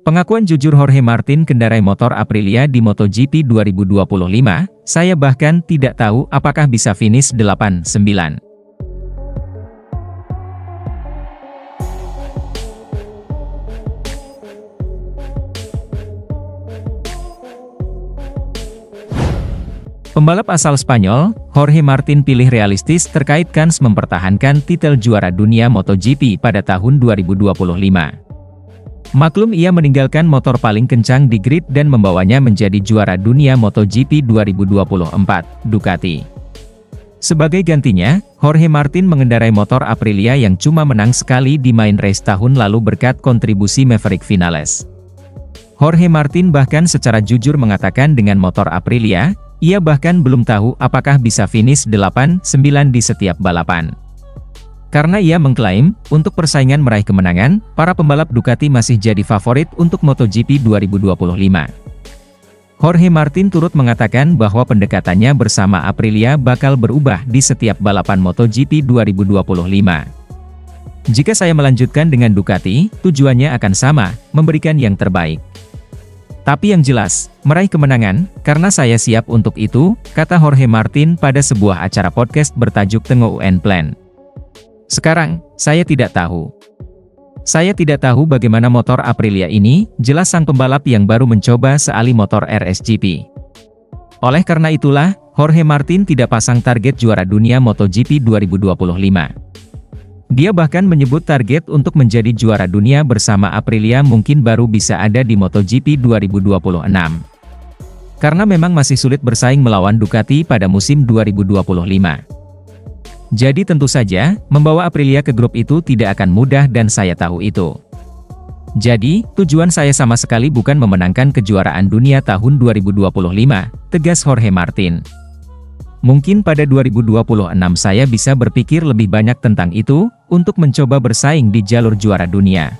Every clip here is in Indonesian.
Pengakuan jujur Jorge Martin kendarai motor Aprilia di MotoGP 2025, saya bahkan tidak tahu apakah bisa finish 8-9. Pembalap asal Spanyol, Jorge Martin pilih realistis terkait kans mempertahankan titel juara dunia MotoGP pada tahun 2025. Maklum ia meninggalkan motor paling kencang di grid dan membawanya menjadi juara dunia MotoGP 2024, Ducati. Sebagai gantinya, Jorge Martin mengendarai motor Aprilia yang cuma menang sekali di main race tahun lalu berkat kontribusi Maverick Vinales. Jorge Martin bahkan secara jujur mengatakan dengan motor Aprilia, ia bahkan belum tahu apakah bisa finish 8-9 di setiap balapan. Karena ia mengklaim, untuk persaingan meraih kemenangan, para pembalap Ducati masih jadi favorit untuk MotoGP 2025. Jorge Martin turut mengatakan bahwa pendekatannya bersama Aprilia bakal berubah di setiap balapan MotoGP 2025. Jika saya melanjutkan dengan Ducati, tujuannya akan sama, memberikan yang terbaik. Tapi yang jelas, meraih kemenangan, karena saya siap untuk itu, kata Jorge Martin pada sebuah acara podcast bertajuk Tengok UN Plan. Sekarang, saya tidak tahu. Saya tidak tahu bagaimana motor Aprilia ini, jelas sang pembalap yang baru mencoba seali motor RSGP. Oleh karena itulah, Jorge Martin tidak pasang target juara dunia MotoGP 2025. Dia bahkan menyebut target untuk menjadi juara dunia bersama Aprilia mungkin baru bisa ada di MotoGP 2026. Karena memang masih sulit bersaing melawan Ducati pada musim 2025. Jadi tentu saja, membawa Aprilia ke grup itu tidak akan mudah dan saya tahu itu. Jadi, tujuan saya sama sekali bukan memenangkan kejuaraan dunia tahun 2025, tegas Jorge Martin. Mungkin pada 2026 saya bisa berpikir lebih banyak tentang itu, untuk mencoba bersaing di jalur juara dunia.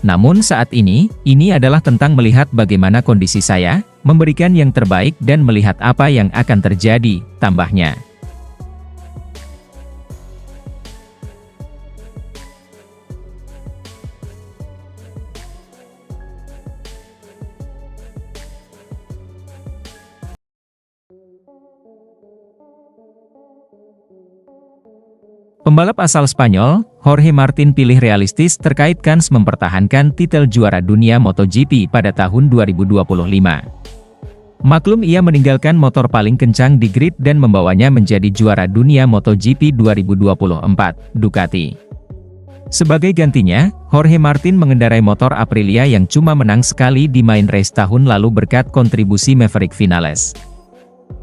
Namun saat ini adalah tentang melihat bagaimana kondisi saya, memberikan yang terbaik dan melihat apa yang akan terjadi, tambahnya. Pembalap asal Spanyol, Jorge Martin pilih realistis terkait kans mempertahankan titel juara dunia MotoGP pada tahun 2025. Maklum ia meninggalkan motor paling kencang di grid dan membawanya menjadi juara dunia MotoGP 2024, Ducati. Sebagai gantinya, Jorge Martin mengendarai motor Aprilia yang cuma menang sekali di main race tahun lalu berkat kontribusi Maverick Vinales.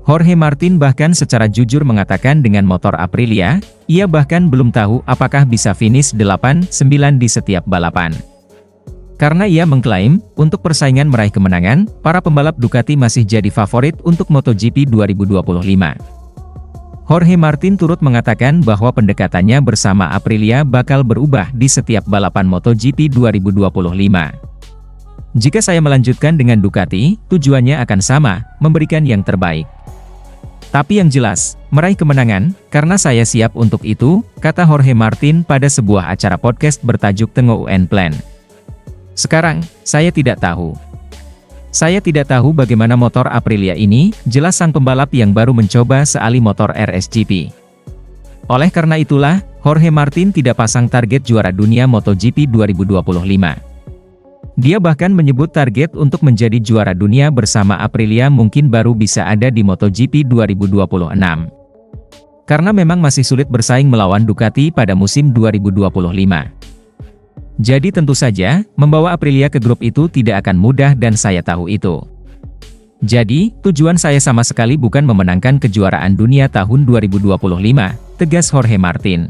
Jorge Martin bahkan secara jujur mengatakan dengan motor Aprilia, ia bahkan belum tahu apakah bisa finish 8-9 di setiap balapan. Karena ia mengklaim, untuk persaingan meraih kemenangan, para pembalap Ducati masih jadi favorit untuk MotoGP 2025. Jorge Martin turut mengatakan bahwa pendekatannya bersama Aprilia bakal berubah di setiap balapan MotoGP 2025. Jika saya melanjutkan dengan Ducati, tujuannya akan sama, memberikan yang terbaik. Tapi yang jelas, meraih kemenangan, karena saya siap untuk itu, kata Jorge Martin pada sebuah acara podcast bertajuk Tengok UN Plan. Sekarang, saya tidak tahu. Saya tidak tahu bagaimana motor Aprilia ini, jelas sang pembalap yang baru mencoba seali motor RSGP. Oleh karena itulah, Jorge Martin tidak pasang target juara dunia MotoGP 2025. Dia bahkan menyebut target untuk menjadi juara dunia bersama Aprilia mungkin baru bisa ada di MotoGP 2026. Karena memang masih sulit bersaing melawan Ducati pada musim 2025. Jadi tentu saja, membawa Aprilia ke grup itu tidak akan mudah dan saya tahu itu. Jadi, tujuan saya sama sekali bukan memenangkan kejuaraan dunia tahun 2025, tegas Jorge Martin.